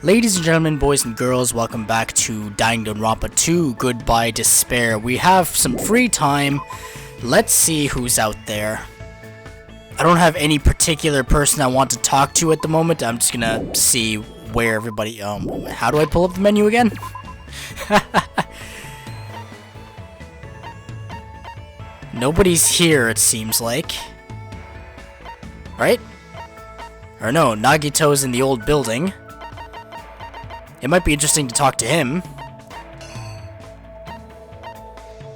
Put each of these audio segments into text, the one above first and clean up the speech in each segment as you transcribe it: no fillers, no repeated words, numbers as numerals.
Ladies and gentlemen, boys and girls, welcome back to Danganronpa 2, Goodbye Despair. We have some free time. Let's see who's out there. I don't have any particular person I want to talk to at the moment. I'm just gonna see where everybody... how do I pull up the menu again? Nobody's here, it seems like. Right? Or no, Nagito's in the old building. It might be interesting to talk to him.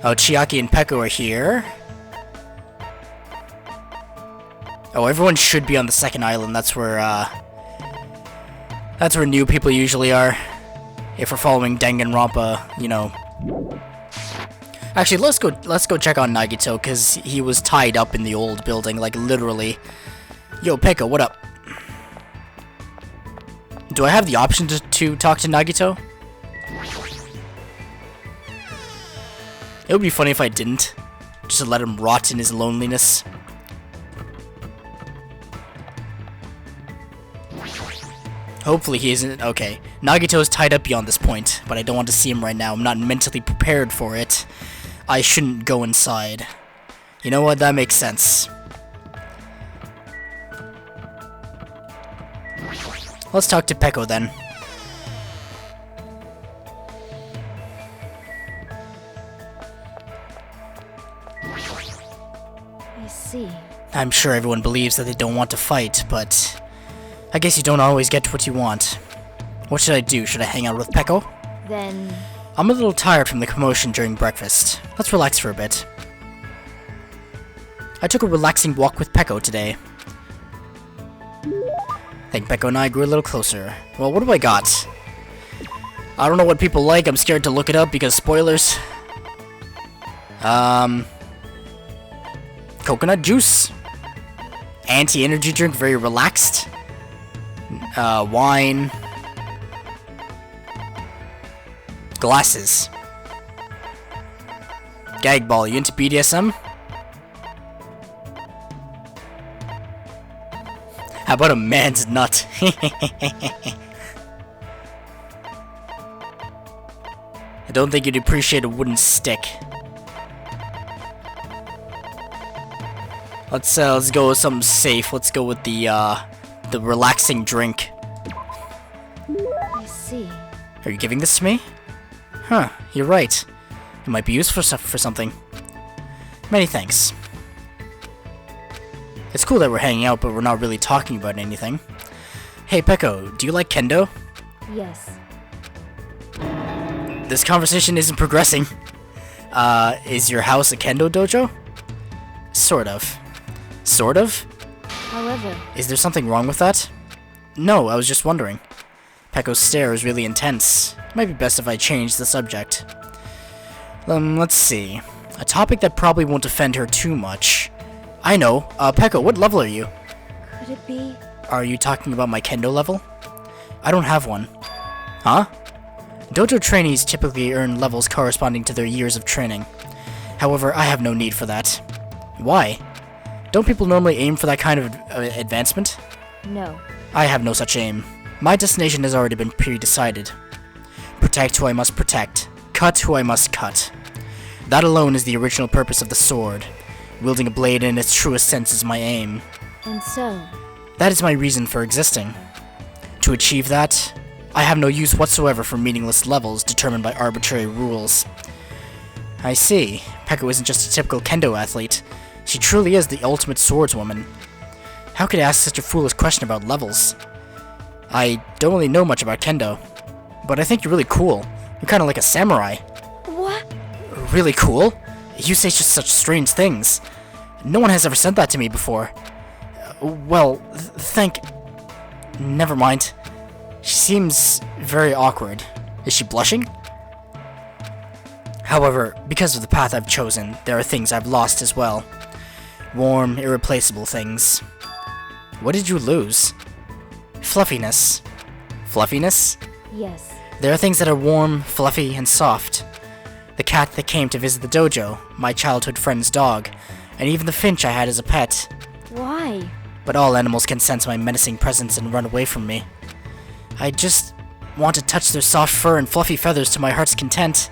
Oh, Chiaki and Peko are here. Oh, everyone should be on the second island. That's where new people usually are. If we're following Danganronpa, you know. Actually, let's go check on Nagito, because he was tied up in the old building, like literally. Yo, Peko, what up? Do I have the option to talk to Nagito? It would be funny if I didn't. Just to let him rot in his loneliness. Hopefully he isn't... Okay. Nagito is tied up beyond this point, but I don't want to see him right now. I'm not mentally prepared for it. I shouldn't go inside. You know what? That makes sense. Let's talk to Peko then. I see. I'm sure everyone believes that they don't want to fight, but I guess you don't always get what you want. What should I do? Should I hang out with Peko? Then... I'm a little tired from the commotion during breakfast. Let's relax for a bit. I took a relaxing walk with Peko today. I think Peko and I grew a little closer. Well, what do I got? I don't know what people like. I'm scared to look it up because spoilers. Coconut juice. Anti-energy drink, very relaxed. Wine. Glasses. Gag ball, you into BDSM? How about a man's nut? I don't think you'd appreciate a wooden stick. Let's go with something safe. Let's go with the relaxing drink. I see. Are you giving this to me? Huh, you're right. It might be useful for something. Many thanks. It's cool that we're hanging out, but we're not really talking about anything. Hey, Peko, do you like kendo? Yes. This conversation isn't progressing. Is your house a kendo dojo? Sort of. Sort of? However... Is there something wrong with that? No, I was just wondering. Peko's stare is really intense. It might be best if I change the subject. Let's see. A topic that probably won't offend her too much. I know. Peko, what level are you? Could it be... Are you talking about my kendo level? I don't have one. Huh? Dojo trainees typically earn levels corresponding to their years of training. However, I have no need for that. Why? Don't people normally aim for that kind of advancement? No. I have no such aim. My destination has already been pre-decided. Protect who I must protect. Cut who I must cut. That alone is the original purpose of the sword. Wielding a blade in its truest sense is my aim. And so? That is my reason for existing. To achieve that, I have no use whatsoever for meaningless levels determined by arbitrary rules. I see. Peko isn't just a typical kendo athlete. She truly is the ultimate swordswoman. How could I ask such a foolish question about levels? I don't really know much about kendo, but I think you're really cool. You're kind of like a samurai. What? Really cool? You say just such strange things. No one has ever said that to me before. Well, Never mind. She seems very awkward. Is she blushing? However, because of the path I've chosen, there are things I've lost as well. Warm, irreplaceable things. What did you lose? Fluffiness. Fluffiness? Yes. There are things that are warm, fluffy, and soft. The cat that came to visit the dojo, my childhood friend's dog, and even the finch I had as a pet. Why? But all animals can sense my menacing presence and run away from me. I just want to touch their soft fur and fluffy feathers to my heart's content.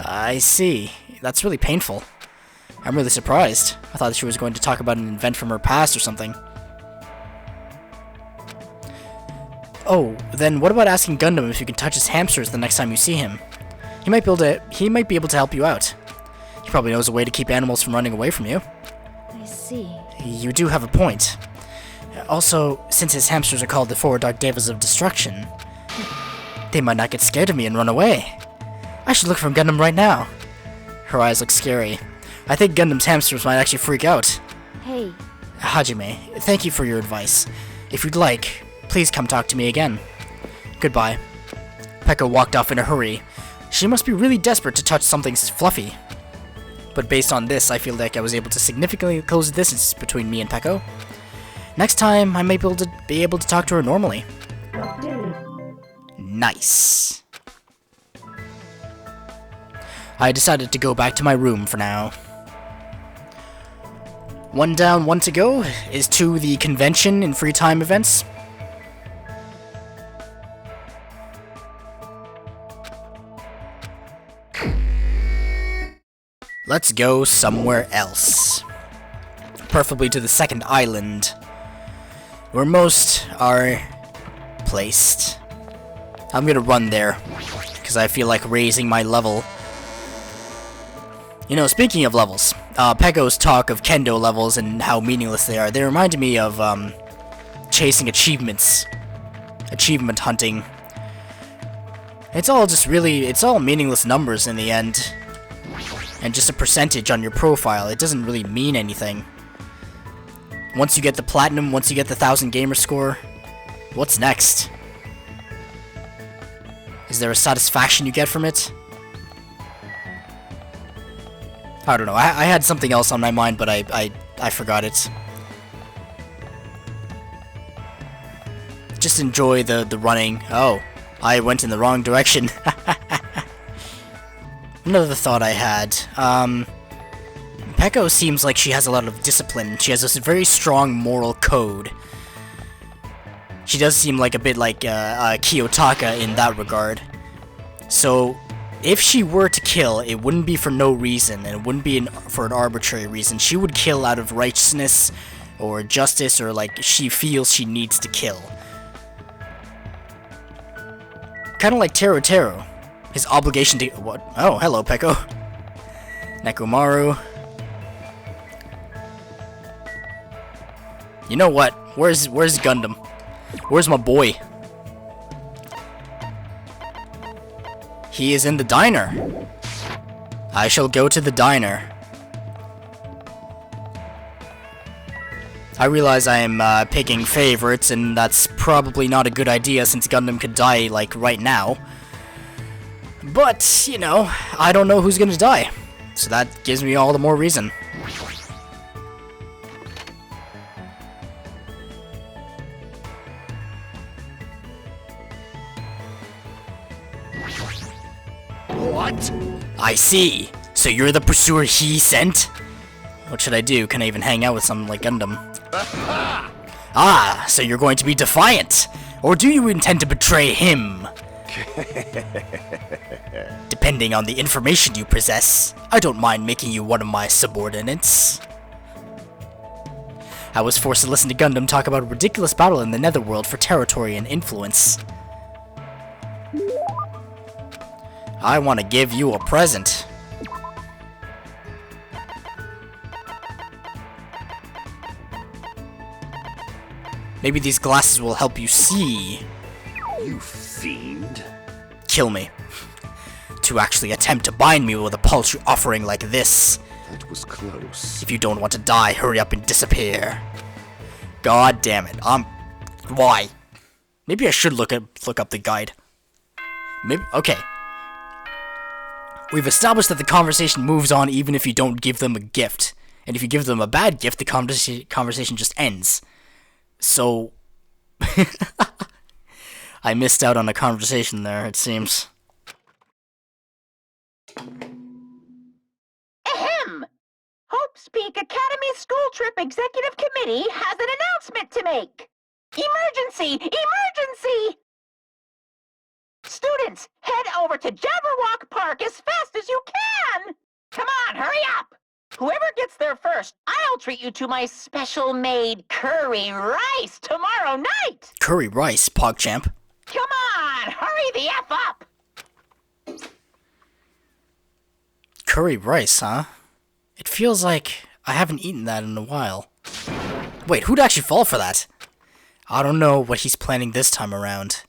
I see. That's really painful. I'm really surprised. I thought she was going to talk about an event from her past or something. Oh, then what about asking Gundam if you can touch his hamsters the next time you see him? He might be able to help you out. He probably knows a way to keep animals from running away from you. I see. You do have a point. Also, since his hamsters are called the Four Dark Devas of Destruction, they might not get scared of me and run away. I should look for Gundam right now. Her eyes look scary. I think Gundam's hamsters might actually freak out. Hey. Hajime, thank you for your advice. If you'd like, please come talk to me again. Goodbye. Pekka walked off in a hurry. She must be really desperate to touch something fluffy. But based on this, I feel like I was able to significantly close the distance between me and Pekko. Next time, I may be able to talk to her normally. Nice. I decided to go back to my room for now. One down, one to go is to the convention and free time events. Let's go somewhere else. Preferably to the second island, where most are placed. I'm gonna run there, because I feel like raising my level. You know, speaking of levels, Pekko's talk of kendo levels and how meaningless they are, they reminded me of chasing achievements. Achievement hunting. It's all just really, it's all meaningless numbers in the end. And just a percentage on your profile. It doesn't really mean anything. Once you get the platinum, once you get the 1000 gamer score, what's next? Is there a satisfaction you get from it? I don't know. I had something else on my mind, but I forgot it. Just enjoy the running. Oh, I went in the wrong direction. Another thought I had. Pekko seems like she has a lot of discipline. She has this very strong moral code. She does seem like a bit like Kiyotaka in that regard. So, if she were to kill, it wouldn't be for no reason, and it wouldn't be for an arbitrary reason. She would kill out of righteousness, or justice, or like she feels she needs to kill. Kinda like Tero Tero. His obligation to— what? Oh, hello, Pekko. Nekomaru. You know what? Where's Gundam? Where's my boy? He is in the diner. I shall go to the diner. I realize I am picking favorites, and that's probably not a good idea since Gundam could die, like, right now. But, you know, I don't know who's gonna die. So that gives me all the more reason. What? I see. So you're the pursuer he sent? What should I do? Can I even hang out with someone like Gundam? Ah, so you're going to be defiant. Or do you intend to betray him? Depending on the information you possess, I don't mind making you one of my subordinates. I was forced to listen to Gundam talk about a ridiculous battle in the Netherworld for territory and influence. I want to give you a present. Maybe these glasses will help you see. You fiend. Kill me. To actually attempt to bind me with a paltry offering like this. That was close. If you don't want to die, hurry up and disappear. God damn it. Why? Maybe I should look up the guide. Maybe. Okay. We've established that the conversation moves on even if you don't give them a gift. And if you give them a bad gift, the conversation just ends. So... I missed out on a conversation there, it seems. Ahem! Hope's Peak Academy School Trip Executive Committee has an announcement to make! Emergency! Emergency! distance. Head over to Jabberwock Park as fast as you can. Come on, hurry up. Whoever gets there first, I'll treat you to my special-made curry rice tomorrow night. Curry rice, PogChamp. Come on, hurry the F up. Curry rice, huh? It feels like I haven't eaten that in a while. Wait, who'd actually fall for that? I don't know what he's planning this time around.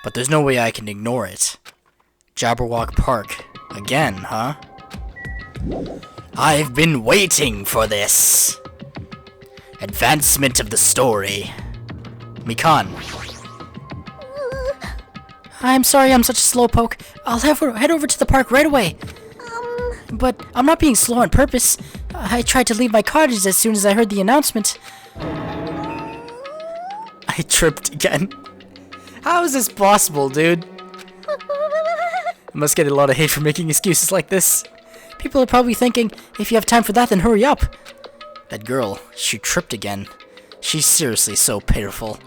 But there's no way I can ignore it. Jabberwock Park. Again, huh? I've been waiting for this. Advancement of the story. Mikan. I'm sorry I'm such a slowpoke. I'll head over to the park right away. But I'm not being slow on purpose. I tried to leave my cottage as soon as I heard the announcement. I tripped again. How is this possible, dude? I must get a lot of hate for making excuses like this. People are probably thinking, if you have time for that, then hurry up. That girl, she tripped again. She's seriously so pitiful.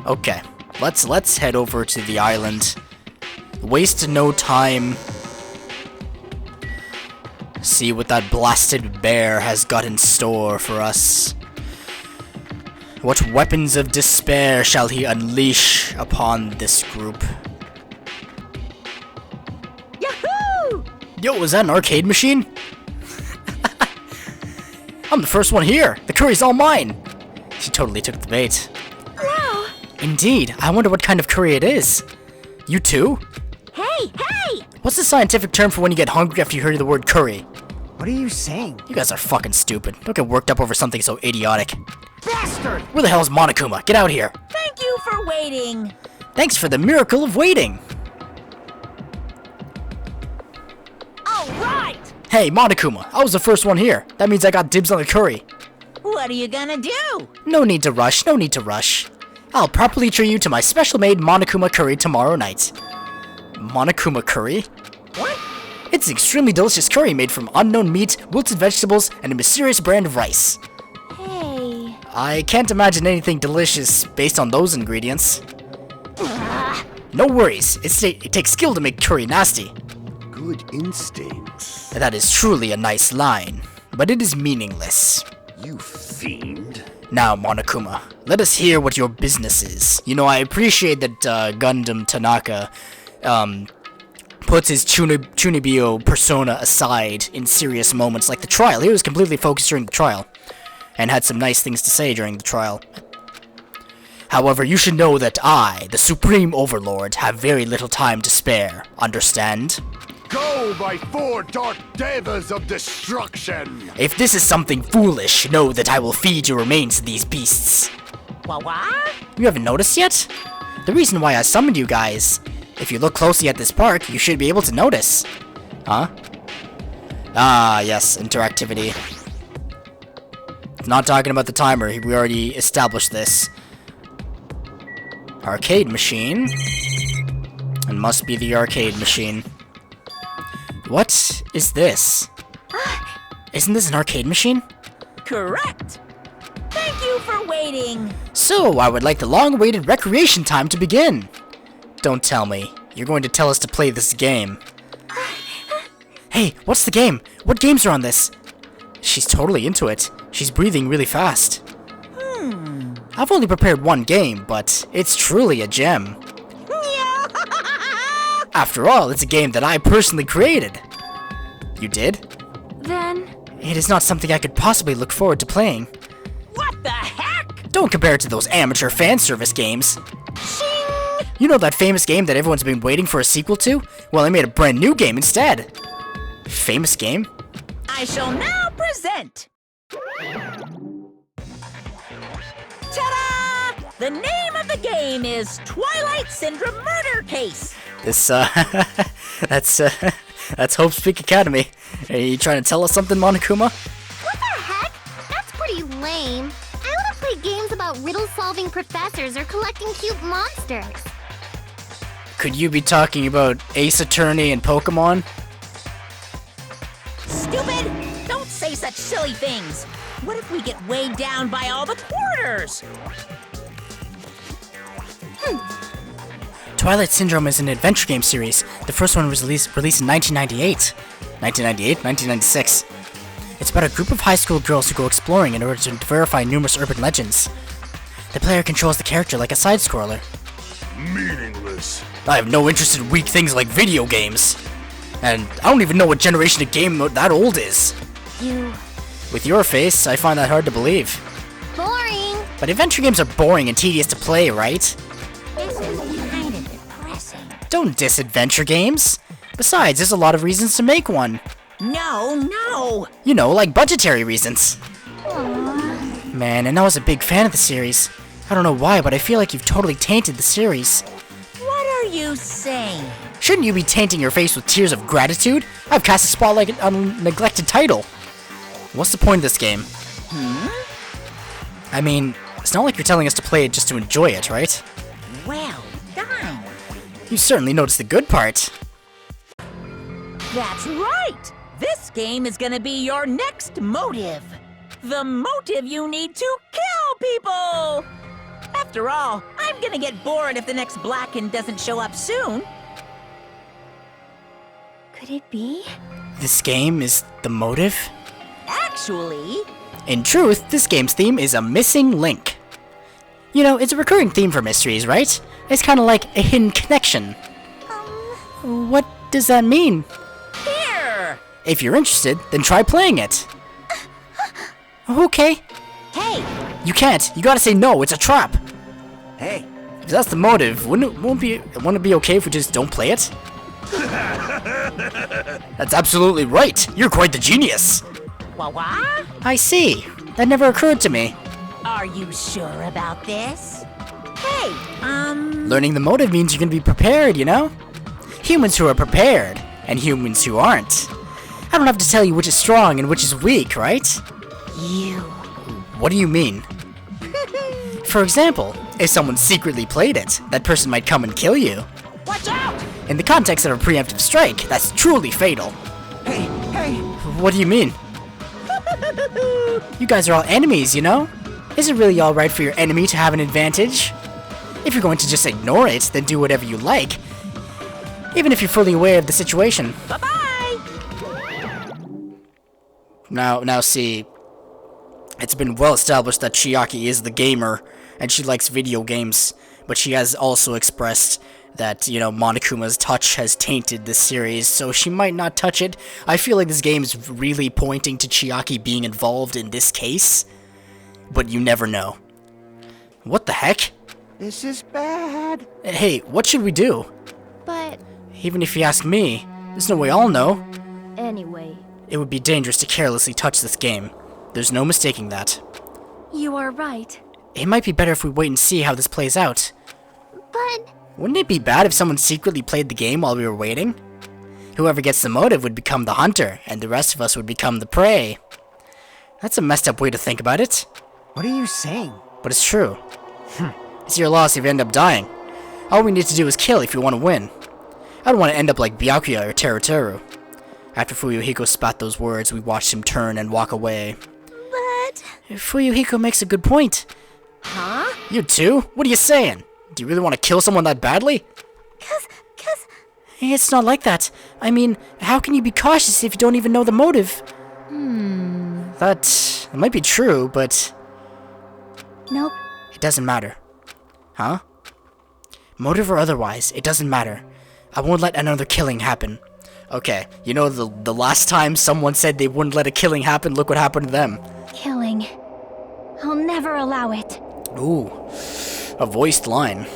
Okay, let's head over to the island. Waste no time. See what that blasted bear has got in store for us. What weapons of despair shall he unleash upon this group? Yahoo! Yo, is that an arcade machine? I'm the first one here. The curry's all mine. She totally took the bait. Wow! Indeed. I wonder what kind of curry it is. You too? Hey! What's the scientific term for when you get hungry after you hear the word curry? What are you saying? You guys are fucking stupid. Don't get worked up over something so idiotic. Bastard! Where the hell is Monokuma? Get out here. Thank you for waiting. Thanks for the miracle of waiting. All right. Hey, Monokuma. I was the first one here. That means I got dibs on the curry. What are you gonna do? No need to rush. No need to rush. I'll properly treat you to my special-made Monokuma curry tomorrow night. Monokuma curry? What? It's an extremely delicious curry made from unknown meat, wilted vegetables, and a mysterious brand of rice. Hey. I can't imagine anything delicious based on those ingredients. No worries. It takes skill to make curry nasty. Good instincts. That is truly a nice line, but it is meaningless. You fiend. Now, Monokuma, let us hear what your business is. You know, I appreciate that Gundam Tanaka puts his Chunibyo persona aside in serious moments like the trial. He was completely focused during the trial, and had some nice things to say during the trial. However, you should know that I, the Supreme Overlord, have very little time to spare. Understand? Go by 4 dark devas of destruction. If this is something foolish, know that I will feed your remains to these beasts. What? You haven't noticed yet? The reason why I summoned you guys, if you look closely at this park, you should be able to notice. Huh? Ah, yes, interactivity. Not talking about the timer, we already established this. Arcade machine. It must be the arcade machine. What is this? Isn't this an arcade machine? Correct. Thank you for waiting. So, I would like the long-awaited recreation time to begin. Don't tell me. You're going to tell us to play this game. Hey, what's the game? What games are on this? She's totally into it. She's breathing really fast. I've only prepared one game, but it's truly a gem. After all, it's a game that I personally created. You did? Then... It is not something I could possibly look forward to playing. What the heck? Don't compare it to those amateur fan service games. You know that famous game that everyone's been waiting for a sequel to? Well, I made a brand new game instead. Famous game? I shall now present... Ta-da! The name of the game is Twilight Syndrome Murder Case. This, that's Hope's Peak Academy. Are you trying to tell us something, Monokuma? What the heck? That's pretty lame. I want to play games about riddle-solving professors or collecting cute monsters. Could you be talking about Ace Attorney and Pokemon? Stupid! Don't say such silly things. What if we get weighed down by all the quarters? Twilight Syndrome is an adventure game series. The first one was released in 1998. 1998? 1996. It's about a group of high school girls who go exploring in order to verify numerous urban legends. The player controls the character like a side-scroller. Meaningless. I have no interest in weak things like video games. And I don't even know what generation of game that old is. You... With your face, I find that hard to believe. boring. But adventure games are boring and tedious to play, right? This is kind of depressing. Don't diss adventure games. Besides, there's a lot of reasons to make one. No! You know, like budgetary reasons. Man, and I was a big fan of the series. I don't know why, but I feel like you've totally tainted the series. What are you saying? Shouldn't you be tainting your face with tears of gratitude? I've cast a spotlight on a neglected title. What's the point of this game? I mean, it's not like you're telling us to play it just to enjoy it, right? Well done. You certainly noticed the good part. That's right! This game is gonna be your next motive. The motive you need to kill people! After all, I'm gonna get bored if the next Blacken doesn't show up soon. Could it be? This game is the motive? Actually, In truth, this game's theme is a missing link. You know, it's a recurring theme for mysteries, right? It's kind of like a hidden connection. What does that mean? here! If you're interested, then try playing it. Okay. Hey, You can't. You gotta say no, it's a trap. Hey, If that's the motive, wouldn't it be okay if we just don't play it? That's absolutely right. You're quite the genius. what? I see. That never occurred to me. Are you sure about this? Hey, Learning the motive means you're gonna be prepared, you know? Humans who are prepared, and humans who aren't. I don't have to tell you which is strong and which is weak, right? you. What do you mean? For example, if someone secretly played it, that person might come and kill you. Watch out! In the context of a preemptive strike, that's truly fatal. hey, What do you mean? You guys are all enemies, you know? Is it really alright for your enemy to have an advantage? If you're going to just ignore it, then do whatever you like. Even if you're fully aware of the situation. Bye-bye! Now see, it's been well established that Chiaki is the gamer, and she likes video games, but she has also expressed that, you know, Monokuma's touch has tainted this series, so she might not touch it. I feel like this game is really pointing to Chiaki being involved in this case, but you never know. What the heck? this is bad. Hey, what should we do? But Even if you ask me, there's no way I'll know. anyway, It would be dangerous to carelessly touch this game. There's no mistaking that. you are right. It might be better if we wait and see how this plays out. But Wouldn't it be bad if someone secretly played the game while we were waiting? Whoever gets the motive would become the hunter, and the rest of us would become the prey. That's a messed up way to think about it, What are you saying? but it's true. It's your loss if you end up dying. All we need to do is kill if you want to win. I don't want to end up like Byakuya or Teruteru. After Fuyuhiko spat those words, we watched him turn and walk away. but Fuyuhiko makes a good point. huh? You too? What are you saying? Do you really want to kill someone that badly? Cause It's not like that. I mean, how can you be cautious if you don't even know the motive? That might be true, but nope. it doesn't matter. Huh? Motive or otherwise, it doesn't matter. I won't let another killing happen. Okay, you know the last time someone said they wouldn't let a killing happen, look what happened to them. Killing. I'll never allow it. Ooh, a voiced line.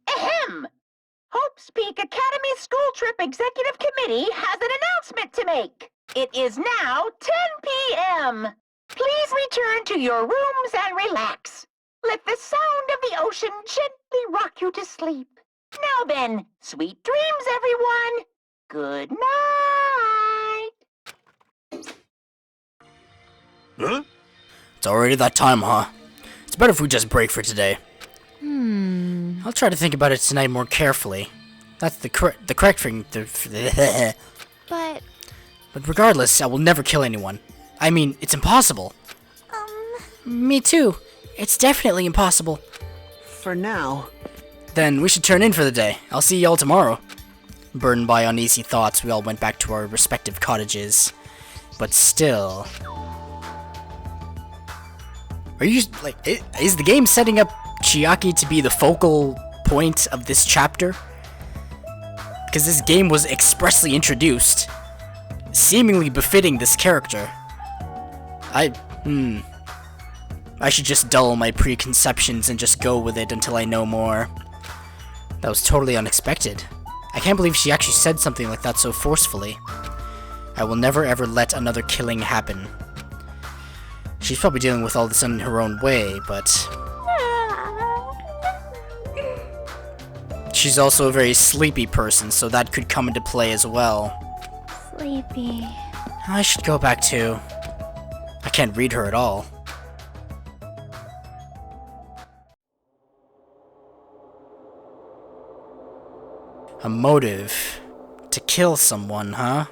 Ahem! Hope's Peak Academy School Trip Executive Committee has an announcement to make. It is now 10 p.m. Please return to your rooms and relax. Let the sound of the ocean gently rock you to sleep. Now then, sweet dreams, everyone. Good night. Huh? It's already that time, huh? It's better if we just break for today. I'll try to think about it tonight more carefully. That's the correct thing. But But regardless, I will never kill anyone. I mean, it's impossible. Me too. It's definitely impossible. For now. Then we should turn in for the day. I'll see y'all tomorrow. Burdened by uneasy thoughts, we all went back to our respective cottages. But still... Are you, like, is the game setting up Chiaki to be the focal point of this chapter? Because this game was expressly introduced, seemingly befitting this character. I should just dull my preconceptions and just go with it until I know more. That was totally unexpected. I can't believe she actually said something like that so forcefully. I will never ever let another killing happen. She's probably dealing with all this in her own way, but... She's also a very sleepy person, so that could come into play as well. Sleepy. I should go back too. I can't read her at all. A motive to kill someone, huh?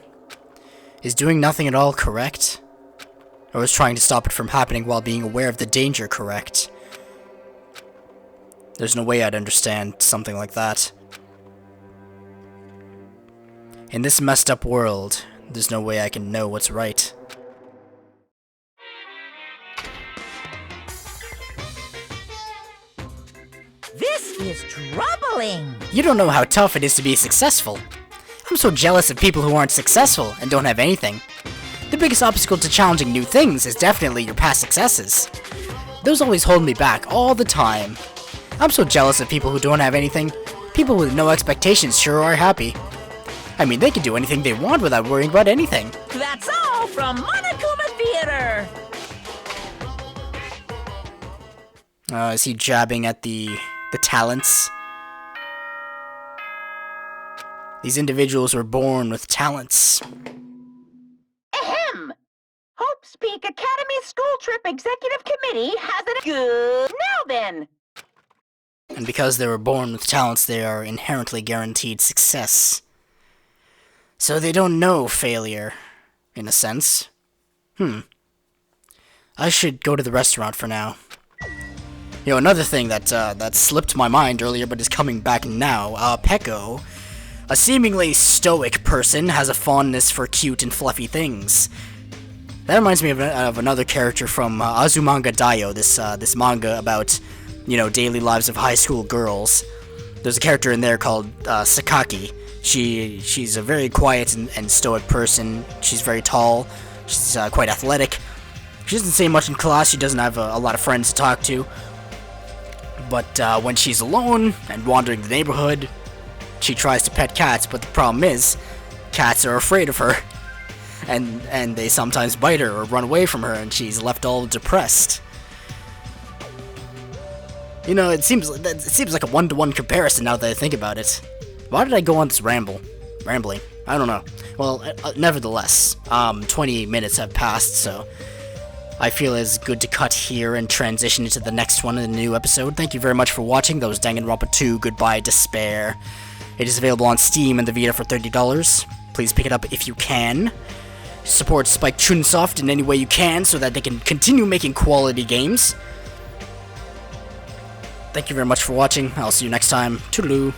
Is doing nothing at all correct? Or is trying to stop it from happening while being aware of the danger correct? There's no way I'd understand something like that. In this messed up world, there's no way I can know what's right. This is troubling. You don't know how tough it is to be successful. I'm so jealous of people who aren't successful and don't have anything. The biggest obstacle to challenging new things is definitely your past successes. Those always hold me back all the time. I'm so jealous of people who don't have anything. People with no expectations sure are happy. I mean, they can do anything they want without worrying about anything. That's all from Monokuma Theater. Is he jabbing at the talents? These individuals were born with talents. Ahem! Hope's Peak Academy School Trip Executive Committee has it good. Now then! And because they were born with talents, they are inherently guaranteed success. So they don't know failure, in a sense. I should go to the restaurant for now. You know, another thing that slipped my mind earlier but is coming back now, Peko, a seemingly stoic person, has a fondness for cute and fluffy things. That reminds me of another character from Azumanga Daioh, this manga about, you know, daily lives of high school girls. There's a character in there called Sakaki. She's a very quiet and stoic person. She's very tall. She's quite athletic. She doesn't say much in class. She doesn't have a lot of friends to talk to. But when she's alone and wandering the neighborhood, she tries to pet cats. But the problem is, cats are afraid of her, and they sometimes bite her or run away from her, and she's left all depressed. You know, it seems like a one-to-one comparison now that I think about it. Why did I go on this rambling? I don't know. Well, nevertheless, 28 minutes have passed, so I feel it's good to cut here and transition into the next one in the new episode. Thank you very much for watching. That was Danganronpa 2, Goodbye Despair. It is available on Steam and the Vita for $30. Please pick it up if you can. Support Spike Chunsoft in any way you can so that they can continue making quality games. Thank you very much for watching. I'll see you next time. Toodaloo.